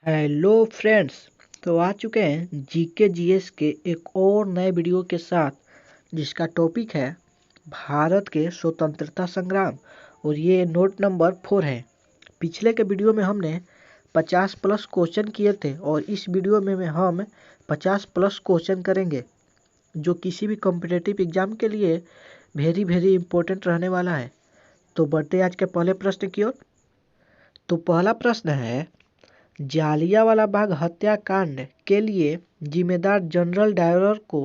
Hello friends. तो आ चुके हैं जीके जीएस के एक और नए वीडियो के साथ, जिसका टॉपिक है भारत के स्वतंत्रता संग्राम और ये नोट नंबर 4 है। पिछले के वीडियो में हमने 50 प्लस क्वेश्चन किए थे और इस वीडियो में हम 50 प्लस क्वेश्चन करेंगे, जो किसी भी कॉम्पिटिटिव एग्जाम के लिए वेरी वेरी इंपॉर्टेंट रहने वाला है। तो बढ़ते आज के पहले प्रश्न की ओर। तो पहला प्रश्न है, जालियांवाला बाग हत्याकांड के लिए जिम्मेदार जनरल डायर को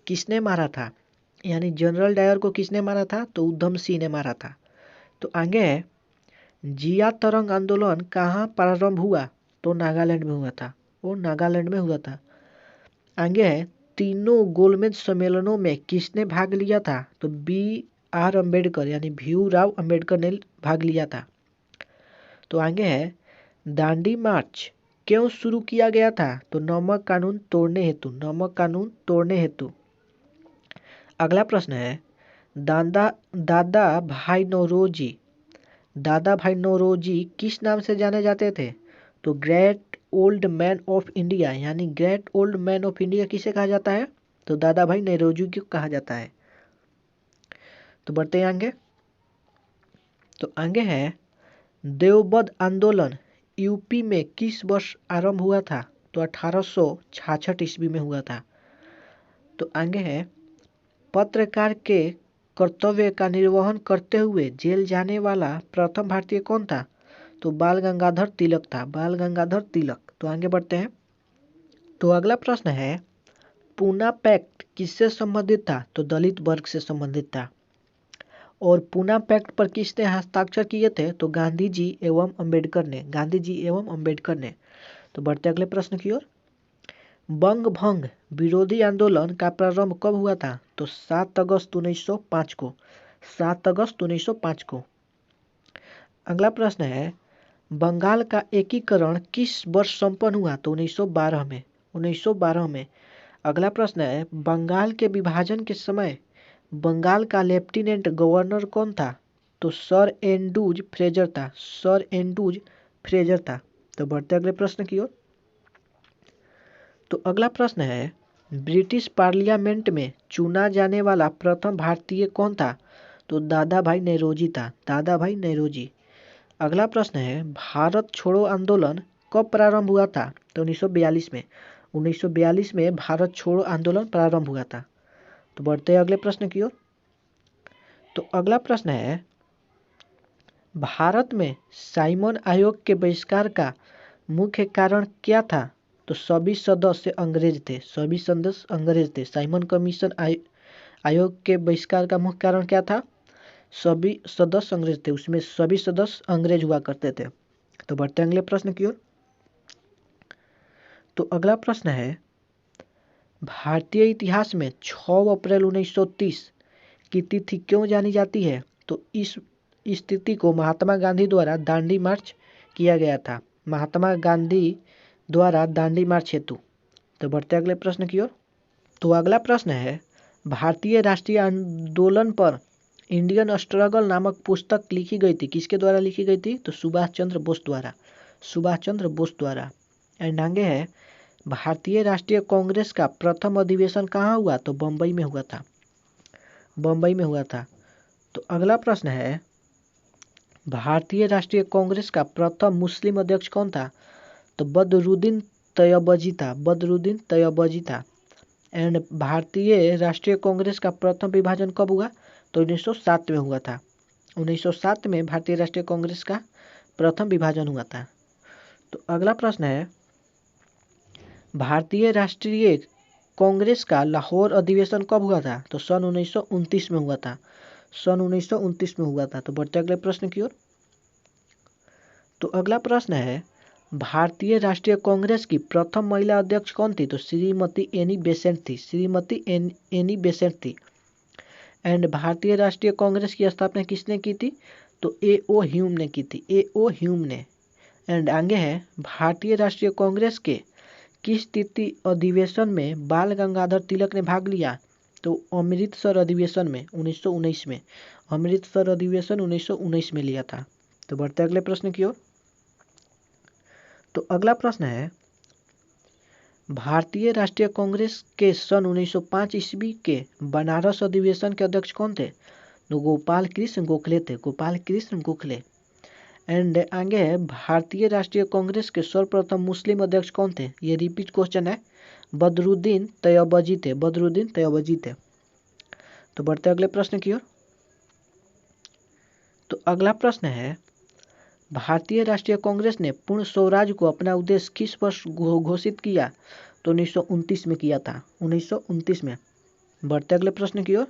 किसने मारा था? यानी जनरल डायर को किसने मारा था? तो उधम सिंह ने मारा था। तो आगे है, जिया तरंग आंदोलन कहाँ प्रारंभ हुआ? तो नागालैंड में हुआ था। वो नागालैंड में हुआ था। आगे है, तीनों गोलमेज सम्मेलनों में किसने भाग लिया था? तो B.R. अम्बेडकर यानी भीमराव अम्बेडकर ने भाग लिया था। तो आगे है, दांडी मार्च क्यों शुरू किया गया था? तो नमक कानून तोड़ने हेतु। नमक कानून तोड़ने हेतु। अगला प्रश्न है, दादा भाई नौरोजी दादा भाई नौरोजी किस नाम से जाने जाते थे? तो great old man of India यानी great old man of India किसे कहा जाता है? तो दादा भाई नौरोजी को कहा जाता है। तो बढ़ते हैं आगे। तो आगे है, देवबंद आंदोलन यूपी में किस वर्ष आरंभ हुआ था? तो 1866 ईस्वी में हुआ था। तो आगे है, पत्रकार के कर्तव्य का निर्वहन करते हुए जेल जाने वाला प्रथम भारतीय कौन था? तो बाल गंगाधर तिलक था। बाल गंगाधर तिलक। तो आगे बढ़ते हैं। तो अगला प्रश्न है, पूना पैक्ट किससे संबंधित था? तो दलित वर्ग से संबंधित था। और पूना पैक्ट पर किसने हस्ताक्षर किए थे? तो गांधी जी एवं अम्बेडकर ने। गांधी जी एवं अम्बेडकर ने। तो बढ़ते अगले प्रश्न की ओर। बंग भंग विरोधी आंदोलन का प्रारंभ कब हुआ था? तो 7 अगस्त 1905 को। 7 अगस्त 1905 को। अगला प्रश्न है, बंगाल का एकीकरण किस वर्ष संपन्न हुआ? तो 1912 में। 1912 में। अगला प्रश्न है, बंगाल के विभाजन के समय बंगाल का लेफ्टिनेंट गवर्नर कौन था? तो सर एंड्रूज फ्रेजर था। सर एंड्रूज फ्रेजर था। तो बढ़ते अगले प्रश्न की ओर। तो अगला प्रश्न है, ब्रिटिश पार्लियामेंट में चुना जाने वाला प्रथम भारतीय कौन था? तो दादा भाई नौरोजी था। दादा भाई नौरोजी। अगला प्रश्न है, भारत छोड़ो आंदोलन कब प्रारंभ हुआ था? तो 1942 में। 1942 में भारत छोड़ो आंदोलन प्रारंभ हुआ था। तो बढ़ते हैं अगले प्रश्न की ओर। तो अगला प्रश्न है, भारत में साइमन आयोग के बहिष्कार का मुख्य कारण क्या था? तो सभी सदस्य अंग्रेज थे। सभी सदस्य अंग्रेज थे। साइमन कमीशन आयोग के बहिष्कार का मुख्य कारण क्या था? सभी सदस्य अंग्रेज थे। उसमें सभी सदस्य अंग्रेज हुआ करते थे। तो बढ़ते हैं अगले प्रश्न की ओर। तो अगला प्रश्न है, भारतीय इतिहास में 6 अप्रैल 1930 की तिथि क्यों जानी जाती है? तो इस तिथि को महात्मा गांधी द्वारा दांडी मार्च किया गया था। महात्मा गांधी द्वारा दांडी मार्च हेतु। तो बढ़ते अगले प्रश्न की ओर। तो अगला प्रश्न है, भारतीय राष्ट्रीय आंदोलन पर इंडियन स्ट्रगल नामक पुस्तक लिखी गई थी। किसके द्वारा लिखी गई थी? तो सुभाष चंद्र बोस द्वारा। सुभाष चंद्र बोस द्वारा। एंड आगे है, भारतीय राष्ट्रीय कांग्रेस का प्रथम अधिवेशन कहाँ हुआ? तो बम्बई में हुआ था। बम्बई में हुआ था। तो अगला प्रश्न है, भारतीय राष्ट्रीय कांग्रेस का प्रथम मुस्लिम अध्यक्ष कौन था? तो बदरुद्दीन तैयबजी था। बदरुद्दीन तैयबजी था। एंड भारतीय राष्ट्रीय कांग्रेस का प्रथम विभाजन कब हुआ? तो 1907 में हुआ था। 1907 में भारतीय राष्ट्रीय कांग्रेस का प्रथम विभाजन हुआ था। तो अगला प्रश्न है, भारतीय राष्ट्रीय कांग्रेस का लाहौर अधिवेशन कब हुआ था? तो सन 1929 में हुआ था। सन 1929 में हुआ था। तो बढ़ते अगले प्रश्न की ओर। तो अगला प्रश्न है, भारतीय राष्ट्रीय कांग्रेस की प्रथम महिला अध्यक्ष कौन थी? तो श्रीमती एनी बेसेंट थी। श्रीमती एनी बेसेंट थी। एंड भारतीय राष्ट्रीय कांग्रेस की स्थापना किसने की थी? तो A.O. ह्यूम ने की थी। A.O. ह्यूम ने। एंड आगे है, भारतीय राष्ट्रीय कांग्रेस के किस तिथि अधिवेशन में बाल गंगाधर तिलक ने भाग लिया? तो अमृतसर अधिवेशन में 1919 में। अमृतसर अधिवेशन 1919 में लिया था। तो बढ़ते अगले प्रश्न की ओर। तो अगला प्रश्न है, भारतीय राष्ट्रीय कांग्रेस के सन 1905 ईस्वी के बनारस अधिवेशन के अध्यक्ष कौन थे? तो गोपाल कृष्ण गोखले थे, गोपाल कृष्ण गोखले। एंड आगे है, भारतीय राष्ट्रीय कांग्रेस के सर्वप्रथम मुस्लिम अध्यक्ष कौन थे? ये रिपीट क्वेश्चन है, बदरुद्दीन तैयबजी थे, बदरुद्दीन तैयबजी थे। तो बढ़ते अगले प्रश्न की ओर। तो अगला प्रश्न है, भारतीय राष्ट्रीय कांग्रेस ने पूर्ण स्वराज को अपना उद्देश्य किस वर्ष घोषित किया? तो 1929 में किया था, 1929 में। बढ़ते अगले प्रश्न की ओर।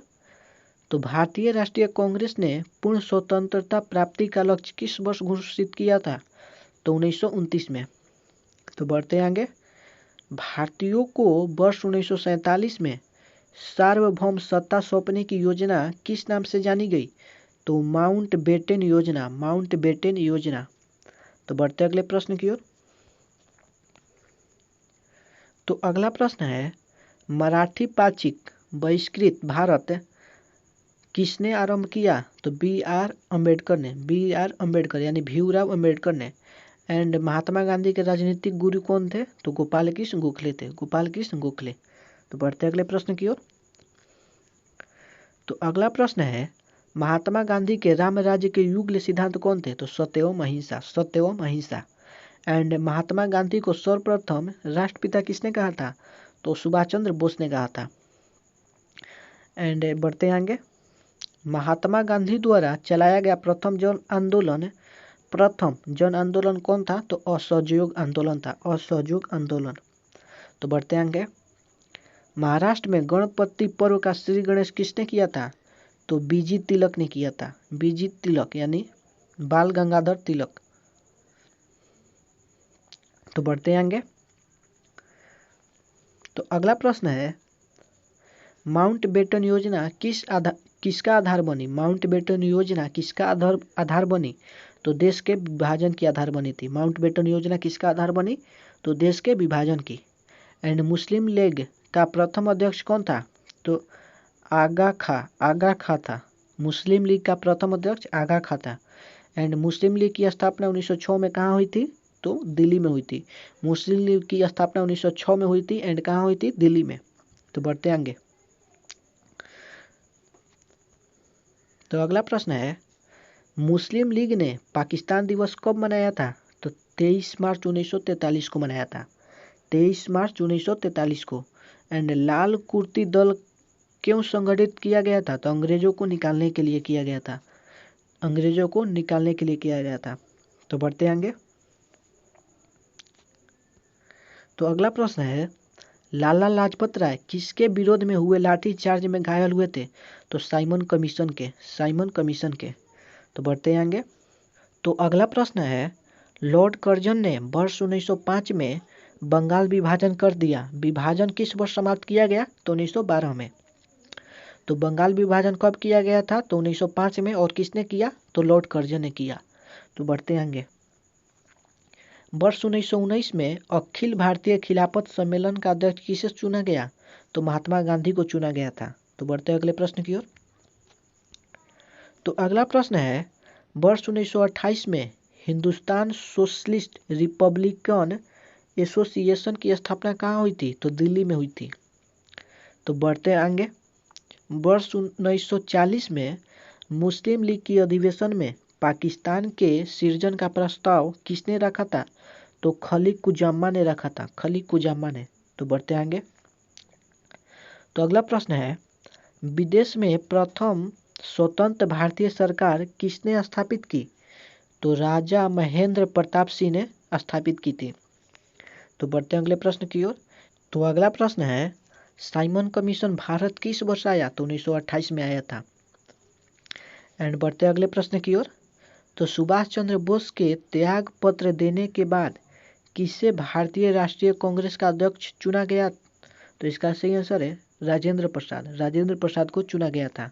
तो भारतीय राष्ट्रीय कांग्रेस ने पूर्ण स्वतंत्रता प्राप्ति का लक्ष्य किस वर्ष घोषित किया था? तो 1929 में। तो बढ़ते आगे, भारतीयों को वर्ष 1947 में सार्वभौम सत्ता सौंपने की योजना किस नाम से जानी गई? तो माउंटबेटन योजना, माउंटबेटन योजना। तो बढ़ते अगले प्रश्न की ओर। तो अगला प्रश्न है, मराठी पाक्षिक बहिष्कृत भारत किसने आरंभ किया? तो बी आर अम्बेडकर ने, बी आर अम्बेडकर यानी भीमराव अम्बेडकर ने। एंड महात्मा गांधी के राजनीतिक गुरु कौन थे? तो गोपाल कृष्ण गोखले थे, गोपाल कृष्ण गोखले। तो बढ़ते अगले प्रश्न की ओर। तो अगला प्रश्न है, महात्मा गांधी के राम राज्य के युगल सिद्धांत कौन थे? तो सत्यवम अहिंसा, सत्यवम अहिंसा। एंड महात्मा गांधी को सर्वप्रथम राष्ट्रपिता किसने कहा था? तो सुभाष चंद्र बोस ने कहा था। एंड बढ़ते आगे, महात्मा गांधी द्वारा चलाया गया प्रथम जन आंदोलन कौन था? तो असहयोग आंदोलन था, असहयोग आंदोलन। तो बढ़ते आगे, महाराष्ट्र में गणपति पर्व का श्री गणेश किसने किया था? तो बीजी तिलक ने किया था, बीजी तिलक यानी बाल गंगाधर तिलक। तो बढ़ते आगे। तो अगला प्रश्न है, माउंटबेटन योजना किसका आधार बनी? माउंटबेटन योजना किसका आधार बनी? तो देश के विभाजन की आधार बनी थी। माउंटबेटन योजना किसका आधार बनी? तो देश के विभाजन की। एंड मुस्लिम लीग का प्रथम अध्यक्ष कौन था? तो आगा खा था। मुस्लिम लीग का प्रथम अध्यक्ष आगा खा था। एंड मुस्लिम लीग की स्थापना 1906 में कहाँ हुई थी? तो दिल्ली में हुई थी। मुस्लिम लीग की स्थापना 1906 में हुई थी एंड कहाँ हुई थी? दिल्ली में। तो बढ़ते आगे। तो अगला प्रश्न है, मुस्लिम लीग ने पाकिस्तान दिवस कब मनाया था? तो 23 मार्च 1943 को मनाया था, 23 मार्च 1943 को। एंड लाल कुर्ती दल क्यों संगठित किया गया था? तो अंग्रेजों को निकालने के लिए किया गया था, अंग्रेजों को निकालने के लिए किया गया था। तो बढ़ते आगे। तो अगला प्रश्न है, लाला लाजपत राय किसके विरोध में हुए लाठीचार्ज में घायल हुए थे? तो साइमन कमीशन के, साइमन कमीशन के। तो बढ़ते आगे। तो अगला प्रश्न है, लॉर्ड कर्जन ने वर्ष 1905 में बंगाल विभाजन कर दिया, विभाजन किस वर्ष समाप्त किया गया? तो 1912 में। तो बंगाल विभाजन कब किया गया था? तो 1905 में। और किसने किया? तो लॉर्ड कर्जन ने किया। तो बढ़ते आगे। वर्ष 1919 में अखिल भारतीय खिलाफत सम्मेलन का अध्यक्ष किसे चुना गया? तो महात्मा गांधी को चुना गया था। तो बढ़ते अगले प्रश्न की ओर। तो अगला प्रश्न है, वर्ष 1928 में हिंदुस्तान सोशलिस्ट रिपब्लिकन एसोसिएशन की स्थापना कहाँ हुई थी? तो दिल्ली में हुई थी। तो बढ़ते आगे। वर्ष 1940 में मुस्लिम लीग की अधिवेशन में पाकिस्तान के सृजन का प्रस्ताव किसने रखा था? तो खलीक कुजामा ने रखा था, खलीक कुजामा ने। तो बढ़ते आगे। तो अगला प्रश्न है, विदेश में प्रथम स्वतंत्र भारतीय सरकार किसने स्थापित की? तो राजा महेंद्र प्रताप सिंह ने स्थापित की थी। तो बढ़ते अगले प्रश्न की ओर। तो अगला प्रश्न है, साइमन कमीशन भारत किस वर्ष आया? तो 1928 में आया था। एंड बढ़ते अगले प्रश्न की ओर। तो सुभाष चंद्र बोस के त्याग पत्र देने के बाद किसे भारतीय राष्ट्रीय कांग्रेस का अध्यक्ष चुना गया? तो इसका सही आंसर है राजेंद्र प्रसाद, राजेंद्र प्रसाद को चुना गया था।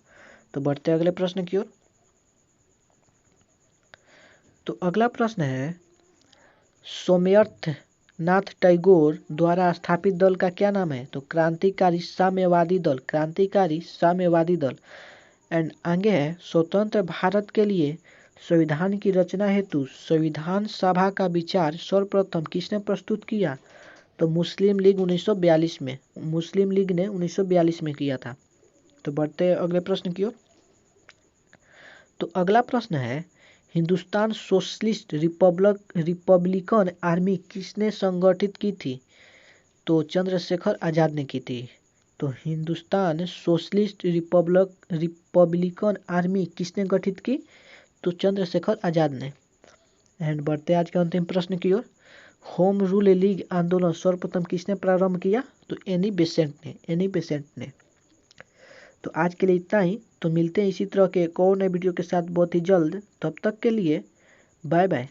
तो बढ़ते अगले प्रश्न की ओर। तो अगला प्रश्न है, सोमयर्थ नाथ टैगोर द्वारा स्थापित दल का क्या नाम है? तो क्रांतिकारी साम्यवादी दल, क्रांतिकारी साम्यवादी दल। एंड आगे है, स्वतंत्र भारत के लिए संविधान की रचना हेतु संविधान सभा का विचार सर्वप्रथम किसने प्रस्तुत किया? तो मुस्लिम लीग 1942 में, मुस्लिम लीग ने 1942 में किया था। तो बढ़ते अगले प्रश्न की ओर। तो अगला प्रश्न है, हिंदुस्तान सोशलिस्ट रिपब्लिकन आर्मी किसने संगठित की थी? तो चंद्रशेखर आजाद ने की थी। तो हिंदुस्तान सोशलिस्ट रिपब्लिकन आर्मी किसने गठित की? तो चंद्रशेखर आजाद ने। एंड बढ़ते आज के अंतिम प्रश्न की ओर। होम रूल लीग आंदोलन सर्वप्रथम किसने प्रारंभ किया? तो एनी बेसेंट ने। तो आज के लिए इतना ही। तो मिलते हैं इसी तरह के एक और नए वीडियो के साथ बहुत ही जल्द। तब तक के लिए बाय बाय।